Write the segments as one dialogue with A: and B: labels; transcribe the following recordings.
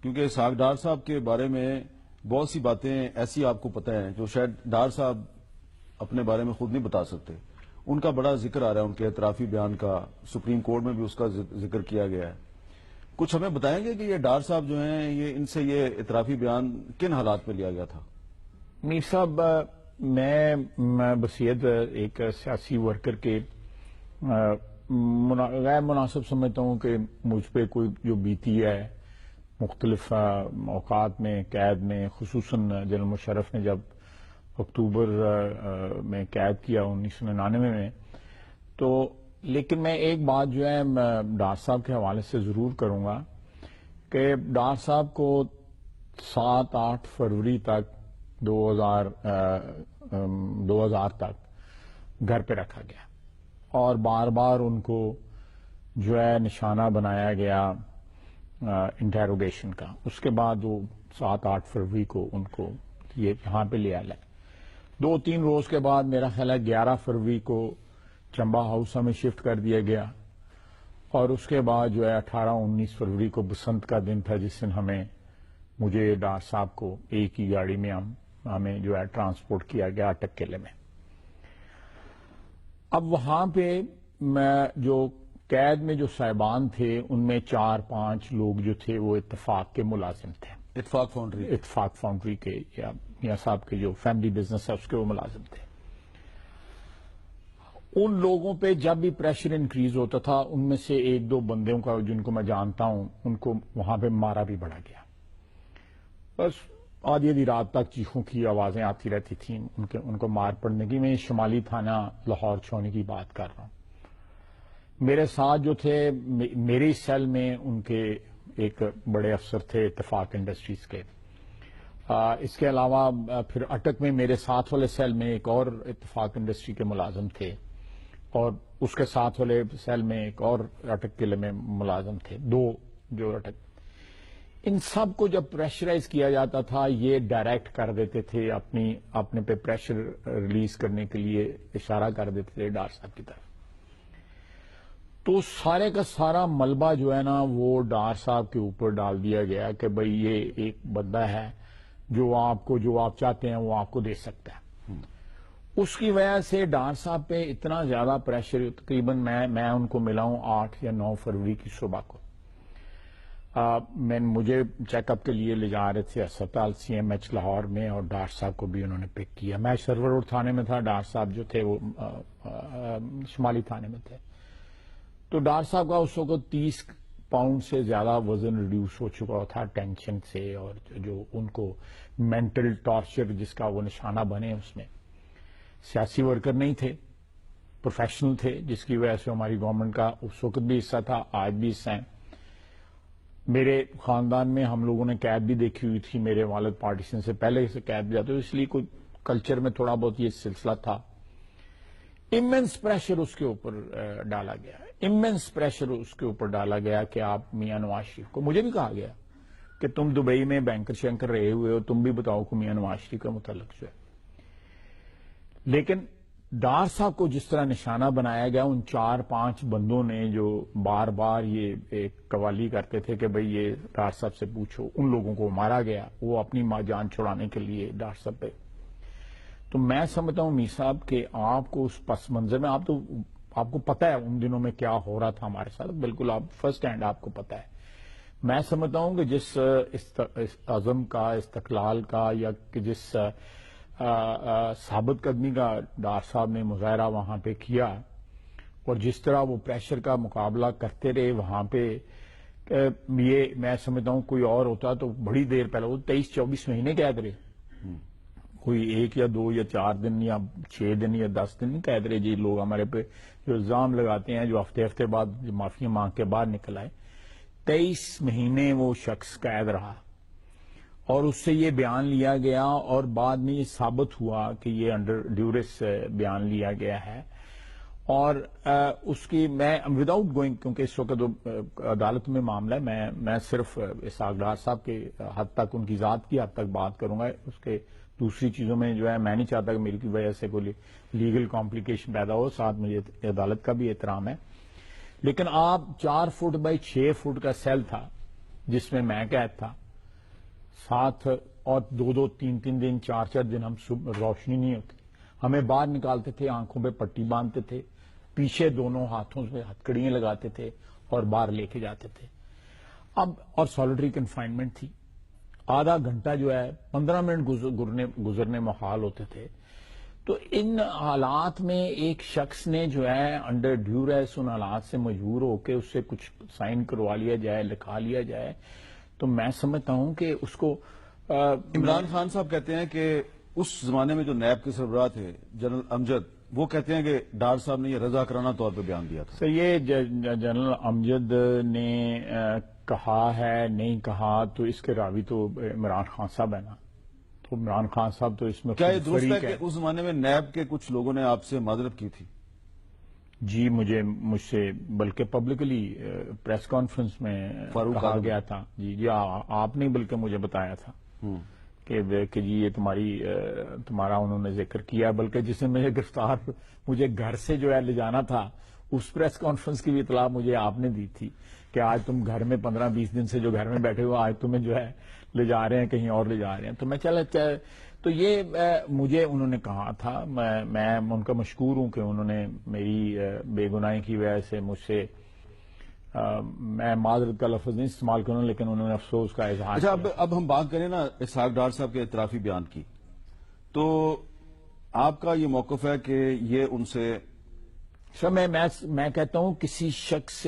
A: کیونکہ اسحاق ڈار صاحب کے بارے میں بہت سی باتیں ایسی آپ کو پتہ ہیں جو شاید ڈار صاحب اپنے بارے میں خود نہیں بتا سکتے. ان کا بڑا ذکر آ رہا ہے، ان کے اعترافی بیان کا، سپریم کورٹ میں بھی اس کا ذکر کیا گیا ہے. کچھ ہمیں بتائیں گے کہ یہ ڈار صاحب جو ہیں ان سے یہ اعترافی بیان کن حالات میں لیا گیا تھا؟
B: میر صاحب، میں بصیرت ایک سیاسی ورکر کے غیر مناسب سمجھتا ہوں کہ مجھ پہ کوئی جو بیتی ہے مختلف اوقات میں قید میں، خصوصاً جنرل مشرف نے جب اکتوبر میں قید کیا 1999 میں، تو لیکن میں ایک بات جو ہے ڈار صاحب کے حوالے سے ضرور کروں گا کہ ڈار صاحب کو 7-8 فروری تک 2000 تک گھر پہ رکھا گیا اور بار بار ان کو جو ہے نشانہ بنایا گیا انٹیروگیشن کا. اس کے بعد وہ 7-8 فروری کو ان کو یہ یہاں پہ لے آیا. 2-3 روز کے بعد میرا خیال ہے 11 فروری کو چمبا ہاؤس میں شفٹ کر دیا گیا، اور اس کے بعد جو ہے 18-19 فروری کو بسنت کا دن تھا جس دن مجھے ڈار صاحب کو ایک ہی گاڑی میں ہمیں جو ہے ٹرانسپورٹ کیا گیا اٹک قلعے میں. اب وہاں پہ جو قید میں جو صاحبان تھے ان میں 4-5 لوگ جو تھے وہ اتفاق کے ملازم تھے.
A: اتفاق فاؤنڈری
B: کے یا میاں صاحب کے جو فیملی بزنس ہے اس کے وہ ملازم تھے. ان لوگوں پہ جب بھی پریشر انکریز ہوتا تھا ان میں سے 1-2 بندوں کا جن کو میں جانتا ہوں ان کو وہاں پہ مارا بھی بڑھا گیا. بس آدھی رات تک چیخوں کی آوازیں آتی رہتی تھیں ان کو مار پڑنے کی. میں شمالی تھانہ لاہور چھونے کی بات کر رہا ہوں. میرے ساتھ جو تھے میری سیل میں ان کے ایک بڑے افسر تھے اتفاق انڈسٹریز کے. اس کے علاوہ پھر اٹک میں میرے ساتھ والے سیل میں ایک اور اتفاق انڈسٹری کے ملازم تھے، اور اس کے ساتھ والے سیل میں ایک اور اٹک قلعے میں ملازم تھے، 2 جو اٹک. ان سب کو جب پریشرائز کیا جاتا تھا یہ ڈائریکٹ کر دیتے تھے اپنے پہ پریشر ریلیز کرنے کے لیے اشارہ کر دیتے تھے ڈار صاحب کی طرف. تو سارے کا سارا ملبہ جو ہے نا وہ ڈار صاحب کے اوپر ڈال دیا گیا کہ بھئی یہ ایک بندہ ہے جو آپ چاہتے ہیں وہ آپ کو دے سکتا ہے. اس کی وجہ سے ڈار صاحب پہ اتنا زیادہ پریشر، تقریباً میں ان کو ملا ہوں 8 یا 9 فروری کی صبح کو. مجھے چیک اپ کے لیے لے جا رہے تھے اسپتال CMH لاہور میں، اور ڈار صاحب کو بھی انہوں نے پک کیا. میں سرور روڈ تھانے میں تھا، ڈار صاحب جو تھے وہ شمالی تھانے میں تھے. تو ڈار صاحب کا اس وقت 30 پاؤنڈ سے زیادہ وزن ریڈیوس ہو چکا تھا ٹینشن سے، اور جو ان کو مینٹل ٹارچر جس کا وہ نشانہ بنے. اس میں سیاسی ورکر نہیں تھے، پروفیشنل تھے، جس کی وجہ سے ہماری گورنمنٹ کا اس وقت بھی حصہ تھا، آج بھی حصہ ہے. میرے خاندان میں ہم لوگوں نے قید بھی دیکھی ہوئی تھی، میرے والد پارٹیشن سے پہلے سے قید بھی جاتے، اس لیے کوئی کلچر میں تھوڑا بہت یہ سلسلہ تھا. امینس پریشر اس کے اوپر ڈالا گیا، امینس پریشر اس کے اوپر ڈالا گیا کہ آپ میاں نواز شریف کو، مجھے بھی کہا گیا کہ تم دبئی میں بینکر شینکر رہے ہوئے ہو، تم بھی بتاؤ کہ میاں نواز شریف کا متعلق جو ہے. لیکن ڈار صاحب کو جس طرح نشانہ بنایا گیا، ان 4-5 بندوں نے جو بار بار یہ ایک قوالی کرتے تھے کہ بھئی یہ ڈار صاحب سے پوچھو، ان لوگوں کو مارا گیا وہ اپنی ماں جان چھڑانے کے لیے ڈار صاحب پہ. تو میں سمجھتا ہوں میر صاحب کہ آپ کو اس پس منظر میں آپ کو پتہ ہے ان دنوں میں کیا ہو رہا تھا ہمارے ساتھ، بالکل آپ فرسٹ ہینڈ آپ کو پتہ ہے. میں سمجھتا ہوں کہ جس عزم کا، استقلال کا، یا کہ جس ثابت قدمی کا ڈار صاحب نے مظاہرہ وہاں پہ کیا، اور جس طرح وہ پریشر کا مقابلہ کرتے رہے وہاں پہ، یہ میں سمجھتا ہوں کوئی اور ہوتا تو بڑی دیر پہلے وہ 23-24 مہینے قید رہے. کوئی 1 یا 2 یا 4 دن یا 6 دن یا 10 دن نہیں قید رہے. جی لوگ ہمارے پہ جو الزام لگاتے ہیں جو ہفتے بعد معافی مانگ کے باہر نکل آئے، 23 مہینے وہ شخص قید رہا، اور اس سے یہ بیان لیا گیا، اور بعد میں یہ ثابت ہوا کہ یہ انڈر ڈیورس بیان لیا گیا ہے. اور اس کی میں وداؤٹ گوئنگ، کیونکہ اس وقت عدالت میں معاملہ ہے، میں صرف اسحاق ڈار صاحب کے حد تک، ان کی ذات کی حد تک بات کروں گا. اس کے دوسری چیزوں میں جو ہے میں نہیں چاہتا کہ میری کی وجہ سے کوئی لیگل کمپلیکیشن پیدا ہو، ساتھ مجھے عدالت کا بھی احترام ہے. لیکن آپ 4 فٹ بائی 6 فٹ کا سیل تھا جس میں قید تھا، ساتھ اور 2-2 3 دن 4 دن ہم روشنی نہیں ہوتی، ہمیں باہر نکالتے تھے، آنکھوں پہ پٹی باندھتے تھے، پیچھے دونوں ہاتھوں سے ہتھکڑیاں لگاتے تھے اور باہر لے کے جاتے تھے. اب اور سالٹری کنفائنمنٹ تھی، آدھا گھنٹہ جو ہے 15 منٹ گزرنے محال ہوتے تھے. تو ان حالات میں ایک شخص نے جو ہے انڈر ڈیوریس ان حالات سے مجبور ہو کے اس سے کچھ سائن کروا لیا جائے، لکھا لیا جائے، تو میں سمجھتا ہوں کہ اس کو
A: عمران خان صاحب کہتے ہیں کہ اس زمانے میں جو نیب کے سربراہ تھے جنرل امجد، وہ کہتے ہیں کہ ڈار صاحب نے یہ رضا کرانہ طور پہ بیان دیا تھا.
B: سر یہ جنرل امجد نے کہا ہے نہیں کہا، تو اس کے راوی تو عمران خان صاحب ہے نا، تو عمران خان صاحب تو اس میں
A: کیا یہ درست ہے
B: فریق
A: کہ اس زمانے میں نیب کے کچھ لوگوں نے آپ سے معذرت کی تھی؟
B: جی مجھ سے بلکہ پبلکلی پریس کانفرنس میں کہا گیا تھا. جی آپ نے بلکہ مجھے بتایا تھا کہ جی یہ تمہارا انہوں نے ذکر کیا، بلکہ جس نے مجھے گھر سے جو ہے لے جانا تھا، اس پریس کانفرنس کی بھی اطلاع مجھے آپ نے دی تھی کہ آج تم گھر میں 15-20 دن سے جو گھر میں بیٹھے ہو، آج تمہیں جو ہے لے جا رہے ہیں کہیں اور لے جا رہے ہیں. تو میں تو یہ مجھے انہوں نے کہا تھا، میں ان کا مشکور ہوں کہ انہوں نے میری بے گناہی کی وجہ سے مجھ سے میں معذرت کا لفظ نہیں استعمال کروں، لیکن انہوں نے افسوس کا اظہار
A: اچھا
B: کیا.
A: اب ہم بات کریں نا اسحاق ڈار صاحب کے اعترافی بیان کی، تو آپ کا یہ موقف ہے کہ یہ ان سے
B: سر میں کہتا ہوں کسی شخص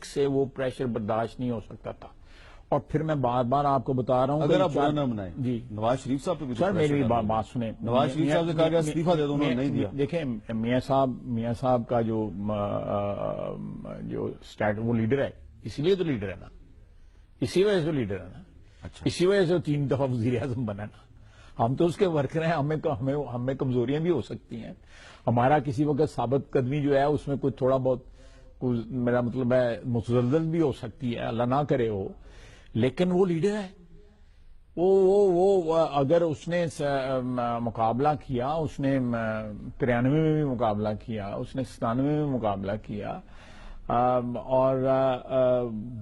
B: سے وہ پریشر برداشت نہیں ہو سکتا تھا. اور پھر میں بار بار آپ کو بتا رہا ہوں
A: اگر آپ برا نہ منائیں،
B: جی
A: نواز شریف صاحب پہ بھی
B: سر میری بات سنیں.
A: نواز شریف صاحب سے کہا گیا استعفیٰ دے دو، انہوں نے نہیں دیا.
B: دیکھیں میاں صاحب کا جو وہ لیڈر ہے، اسی لیے تو لیڈر ہے نا، اسی وجہ سے لیڈر ہے نا، اسی وجہ سے 3 دفعہ وزیر اعظم بنا نا. ہم تو اس کے ورکر ہیں، ہمیں کمزوریاں بھی ہو سکتی ہیں، ہمارا کسی وقت ثابت قدمی جو ہے اس میں کچھ تھوڑا بہت میرا مطلب ہے متزلزل بھی ہو سکتی ہے، اللہ نہ کرے ہو، لیکن وہ لیڈر ہے. وہ اگر اس نے مقابلہ کیا، اس نے 93 میں بھی مقابلہ کیا، اس نے 97 میں بھی مقابلہ کیا، اور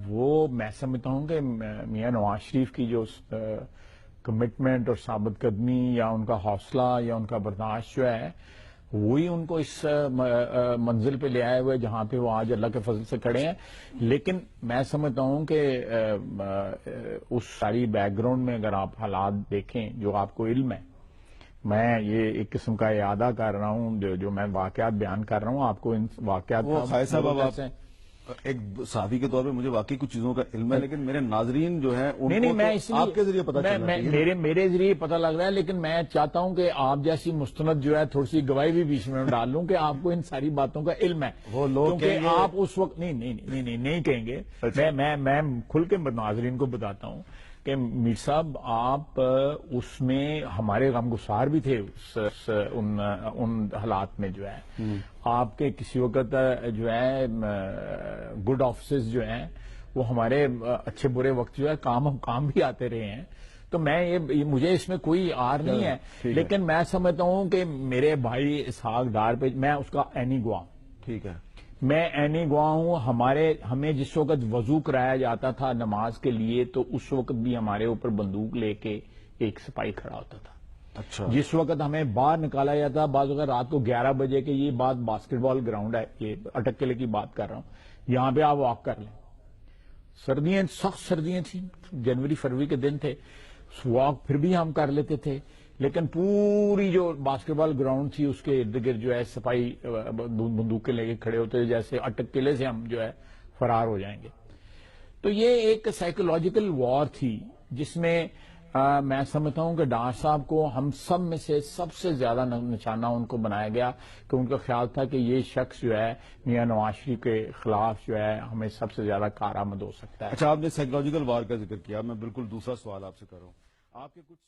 B: وہ میں سمجھتا ہوں کہ میاں نواز شریف کی جو کمٹمنٹ اور ثابت قدمی یا ان کا حوصلہ یا ان کا برداشت جو ہے، وہی ان کو اس منزل پہ لے آئے ہوئے جہاں پہ وہ آج اللہ کے فضل سے کھڑے ہیں. لیکن میں سمجھتا ہوں کہ اس ساری بیک گراؤنڈ میں اگر آپ حالات دیکھیں جو آپ کو علم ہے، میں یہ ایک قسم کا اعادہ کر رہا ہوں، جو میں واقعات بیان کر رہا ہوں آپ کو، ان واقعات
A: ایک صحافی کے طور پہ مجھے واقعی کچھ چیزوں کا علم ہے، لیکن میرے ناظرین جو ہیں ان
B: نہیں
A: کو
B: میں
A: تو آپ کے ذریعے پتہ چلنا چاہیے.
B: میرے ذریعے پتہ لگ رہا ہے، لیکن میں چاہتا ہوں کہ آپ جیسی مستند جو ہے تھوڑی سی گواہی بھی بیچ میں ڈال لوں کہ آپ کو ان ساری باتوں کا علم ہے.
A: وہ لوگ
B: کیونکہ آپ اس وقت نہیں کہیں گے. میں کھل کے ناظرین کو بتاتا ہوں کہ میر صاحب آپ اس میں ہمارے غمگسار بھی تھے ان حالات میں جو ہے. آپ کے کسی وقت جو ہے گڈ آفیسز جو ہیں وہ ہمارے اچھے برے وقت جو ہے کام بھی آتے رہے ہیں. تو مجھے اس میں کوئی آر نہیں ہے، لیکن میں سمجھتا ہوں کہ میرے بھائی اسحاق ڈار پہ میں اس کا عینی گواہ ہوں.
A: ٹھیک ہے، میں
B: عینی گواہ ہوں. ہمیں جس وقت وضو کرایا جاتا تھا نماز کے لیے، تو اس وقت بھی ہمارے اوپر بندوق لے کے ایک سپاہی کھڑا ہوتا تھا.
A: اچھا،
B: جس وقت ہمیں باہر نکالا جاتا، بعض اوقات رات کو 11 بجے کے، یہ بات باسکٹ بال گراؤنڈ ہے، یہ اٹک قلعے کی بات کر رہا ہوں، یہاں پہ آپ واک کر لیں. سردیاں، سخت سردیاں تھیں، جنوری فروری کے دن تھے، واک پھر بھی ہم کر لیتے تھے، لیکن پوری جو باسکٹ بال گراؤنڈ تھی اس کے ارد گرد جو ہے سپاہی بندوقیں لے کے کھڑے ہوتے، جیسے اٹک قلعے سے ہم جو ہے فرار ہو جائیں گے. تو یہ ایک سائیکولوجیکل وار تھی جس میں میں سمجھتا ہوں کہ ڈار صاحب کو ہم سب میں سے سب سے زیادہ نشانہ ان کو بنایا گیا کہ ان کا خیال تھا کہ یہ شخص جو ہے میاں نواز شریف کے خلاف جو ہے ہمیں سب سے زیادہ کارآمد ہو سکتا ہے.
A: اچھا، آپ نے سائیکولوجیکل وار کا ذکر کیا، میں بالکل دوسرا سوال آپ سے کر رہا ہوں. آپ کے کچھ